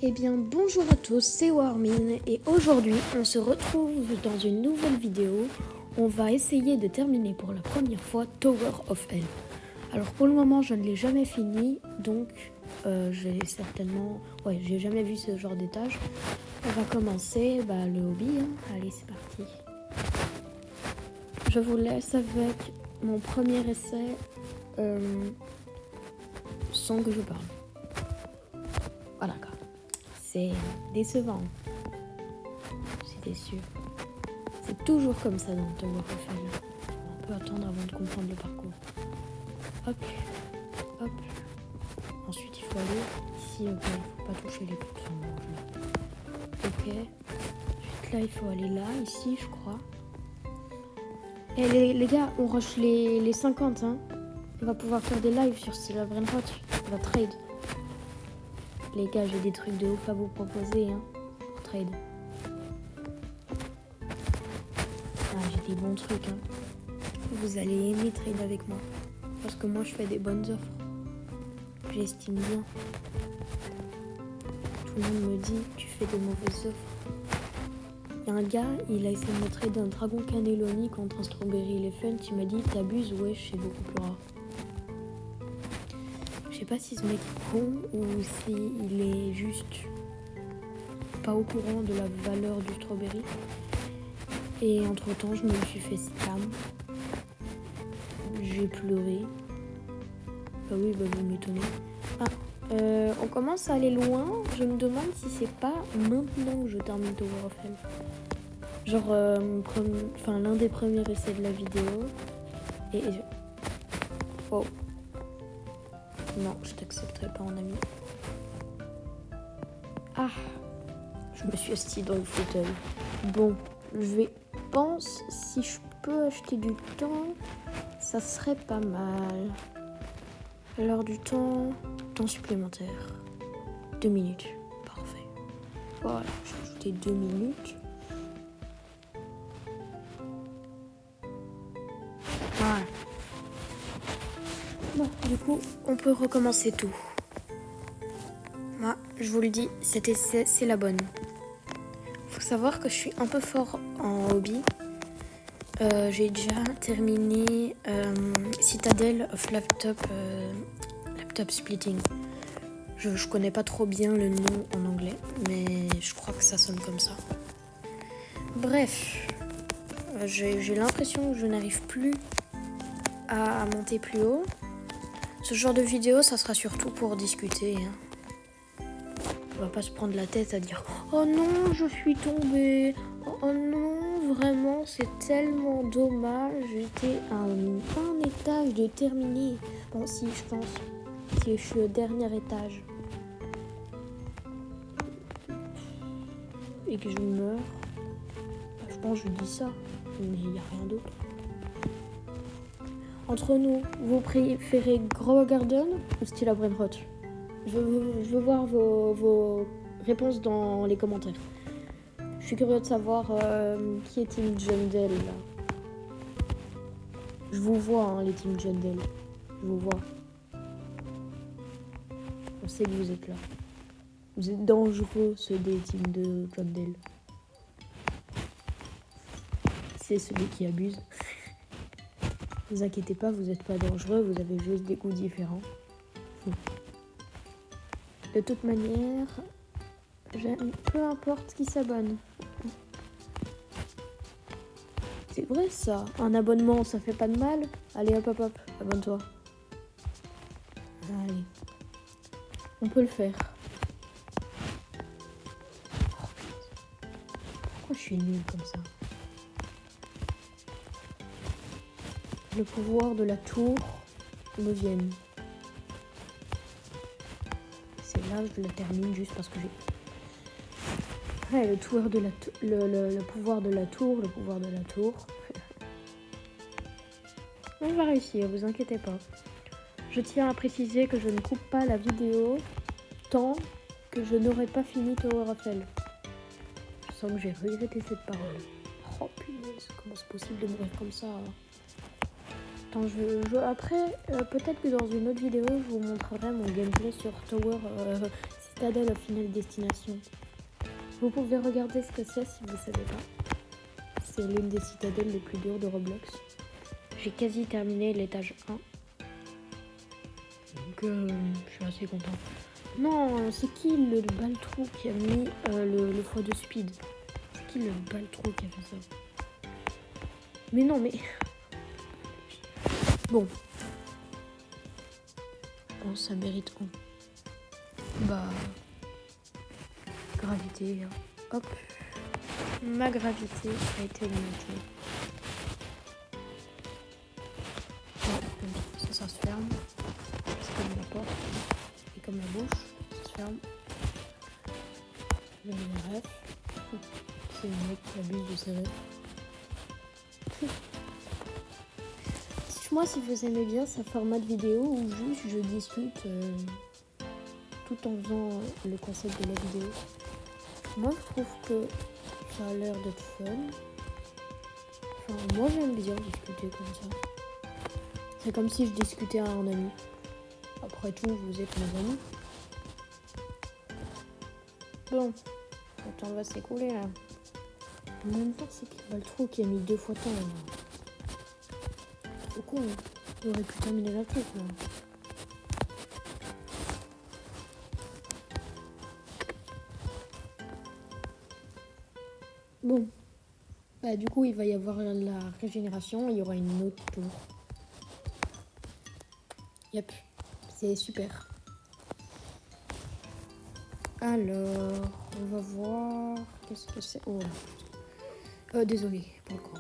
Eh bien bonjour à tous, c'est Warmin et aujourd'hui on se retrouve dans une nouvelle vidéo. On va essayer de terminer pour la première fois Tower of Hell. Alors pour le moment je ne l'ai jamais fini, donc j'ai jamais vu ce genre d'étage. On va commencer le hobby, hein. Allez c'est parti. Je vous laisse avec mon premier essai sans que je parle. Voilà quoi. C'est décevant. C'était sûr. C'est toujours comme ça dans Tower of Hell. On peut attendre avant de comprendre le parcours. Hop, hop. Ensuite, il faut aller ici. Ok, il faut pas toucher les poutres. Ok. Ensuite, là, il faut aller là, ici, je crois. Et les gars, on rush les 50. Hein. On va pouvoir faire des lives sur Stella Brainrot. On va trade. Les gars, j'ai des trucs de ouf à vous proposer. Hein, pour trade. J'ai des bons trucs. Hein. Vous allez aimer trade avec moi. Parce que moi, je fais des bonnes offres. J'estime bien. Tout le monde me dit, tu fais des mauvaises offres. Il y a un gars, il a essayé de me trader un dragon cannelloni contre un strawberry elephant. Il m'a dit, t'abuses, wesh, c'est beaucoup plus rare. Je sais pas si ce mec est con ou si il est juste pas au courant de la valeur du strawberry. Et entre temps, je me suis fait scam. J'ai pleuré. Bah oui, vous m'étonnez. On commence à aller loin. Je me demande si c'est pas maintenant que je termine Tower of Hell. Genre, l'un des premiers essais de la vidéo. Oh. Non, je t'accepterai pas en ami. Ah. Je me suis assise dans le fauteuil. Bon, pense si je peux acheter du temps, ça serait pas mal. Alors du temps supplémentaire. 2 minutes. Parfait. Voilà, j'ai ajouté 2 minutes. Voilà. Bon, du coup, on peut recommencer tout. Moi, je vous le dis, cet essai, c'est la bonne. Faut savoir que je suis un peu fort en hobby. J'ai déjà terminé Citadel of Laptop Splitting. Je connais pas trop bien le nom en anglais, mais je crois que ça sonne comme ça. Bref, j'ai l'impression que je n'arrive plus à monter plus haut. Ce genre de vidéo, ça sera surtout pour discuter. Hein. On va pas se prendre la tête à dire « Oh non, je suis tombée. Oh non, vraiment, c'est tellement dommage. J'étais à un étage de terminer. » Bon, si, je pense. Si je suis au dernier étage. Et que je meurs. Je pense que je dis ça. Mais il n'y a rien d'autre. Entre nous, vous préférez Grow Garden ou Stella Brainrot? Je veux voir vos réponses dans les commentaires. Je suis curieux de savoir qui est Team Jundel là. Je vous vois, hein, les Team Jundel. Je vous vois. On sait que vous êtes là. Vous êtes dangereux, ceux des teams de Jundel. C'est celui qui abuse. Ne vous inquiétez pas, vous n'êtes pas dangereux, vous avez juste des goûts différents. De toute manière, j'aime peu importe qui s'abonne. C'est vrai ça, un abonnement ça fait pas de mal. Allez hop, abonne-toi. Allez, on peut le faire. Oh, pourquoi je suis nulle comme ça? Le pouvoir de la tour me vienne. C'est là que je la termine juste parce que j'ai... Ouais, le pouvoir de la tour. On va réussir, vous inquiétez pas. Je tiens à préciser que je ne coupe pas la vidéo tant que je n'aurai pas fini Tower of Hell. Je sens que j'ai regretté cette parole. Oh punaise, comment c'est possible de mourir comme ça? Attends, après, peut-être que dans une autre vidéo, je vous montrerai mon gameplay sur Tower citadelle à Final Destination. Vous pouvez regarder ce que c'est si vous ne savez pas. C'est l'une des citadelles les plus dures de Roblox. J'ai quasi terminé l'étage 1. Donc je suis assez content. Non, c'est qui le baltrou qui a mis le x2 speed? C'est qui le baltrou qui a fait ça? Mais non, mais... Bon. Bon, ça mérite on. Bah... Gravité. Hein. Hop. Ma gravité a été augmentée. Bon, ça se ferme. C'est comme la porte. Et comme la bouche. Ça se ferme. Le ref. C'est le mec qui abuse de ses refs. Dites-moi si vous aimez bien ce format de vidéo ou juste je discute tout en faisant le concept de la vidéo. Moi je trouve que ça a l'air d'être fun. Enfin, moi j'aime bien discuter comme ça. C'est comme si je discutais à un ami. Après tout, vous êtes mes amis. Bon, le temps va s'écouler là. En même temps, c'est qu'il va le trou qui a mis 2 fois temps. C'est con, hein. Il aurait pu terminer la truc là. Bon. Bah du coup, il va y avoir la régénération, il y aura une autre tour. Yep, c'est super. Alors, on va voir... Qu'est-ce que c'est? Oh, désolé pour le coup.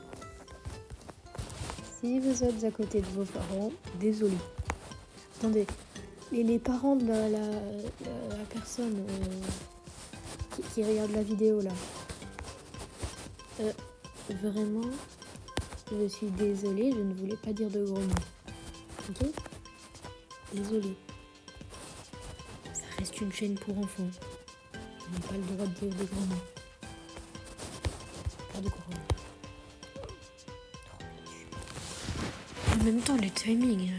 Si vous êtes à côté de vos parents, désolé. Attendez, les parents de la personne qui regarde la vidéo là. Vraiment, je suis désolée, je ne voulais pas dire de gros mots. Ok? Désolée. Ça reste une chaîne pour enfants. On n'a pas le droit de dire de gros mots. Pas de gros mots. En même temps, le timing.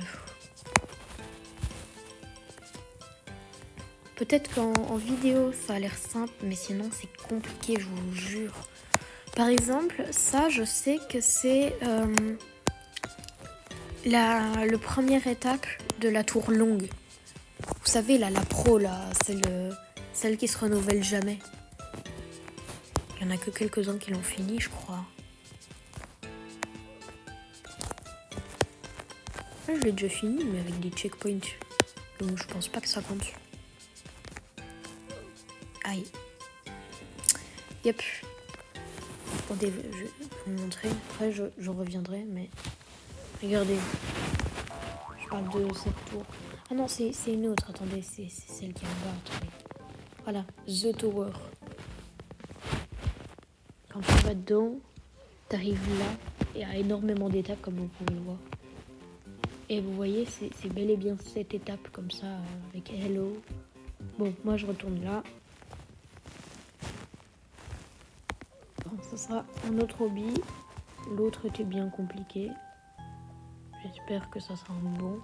Peut-être qu'en vidéo, ça a l'air simple, mais sinon, c'est compliqué, je vous jure. Par exemple, ça, je sais que c'est le première étape de la tour longue. Vous savez, là, la pro, là, celle qui se renouvelle jamais. Il n'y en a que quelques-uns qui l'ont fini, je crois. Là, je l'ai déjà fini, mais avec des checkpoints. Donc, je pense pas que ça compte. Aïe. Yep. Attendez, je vais vous montrer. Après, je reviendrai, mais... Regardez. Je parle de cette tour. Ah non, c'est une autre. Attendez, c'est celle qui est en bas. Attendez. Voilà, The Tower. Quand tu vas dedans, t'arrives là. Il y a énormément d'étapes, comme vous pouvez le voir. Et vous voyez, c'est bel et bien cette étape, comme ça, avec Hello. Bon, moi, je retourne là. Bon, ce sera un autre hobby. L'autre était bien compliqué. J'espère que ça sera un bon.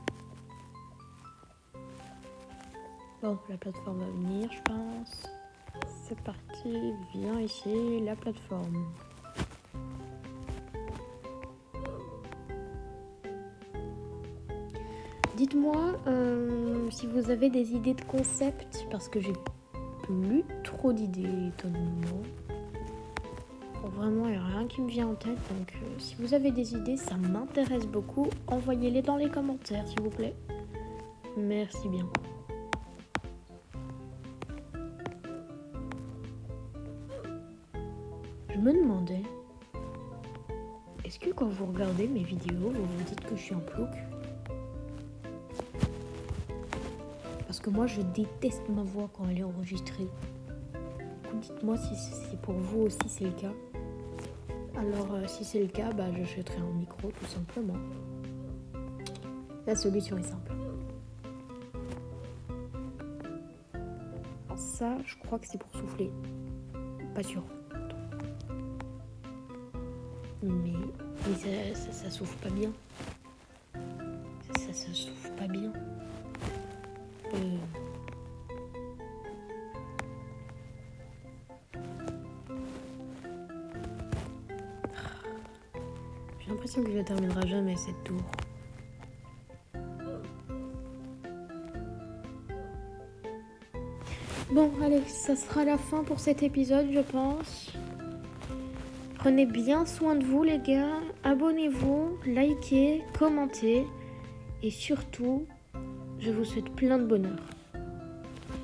Bon, la plateforme va venir, je pense. C'est parti, viens ici, la plateforme. Dites-moi si vous avez des idées de concept, parce que j'ai plus trop d'idées, étonnamment. Vraiment, il n'y a rien qui me vient en tête, donc si vous avez des idées, ça m'intéresse beaucoup. Envoyez-les dans les commentaires, s'il vous plaît. Merci bien. Je me demandais, est-ce que quand vous regardez mes vidéos, vous vous dites que je suis un plouc? Parce que moi, je déteste ma voix quand elle est enregistrée. Dites-moi si pour vous aussi c'est le cas. Alors, si c'est le cas, bah, je jetterai un micro tout simplement. La solution est simple. Ça, je crois que c'est pour souffler. Pas sûr. Mais ça souffle pas bien. Ça souffle pas bien. l'impression que je ne terminerai jamais cette tour. Bon, allez, ça sera la fin pour cet épisode, je pense. Prenez bien soin de vous, les gars. Abonnez-vous, likez, commentez. Et surtout, je vous souhaite plein de bonheur.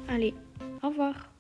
Allez, au revoir.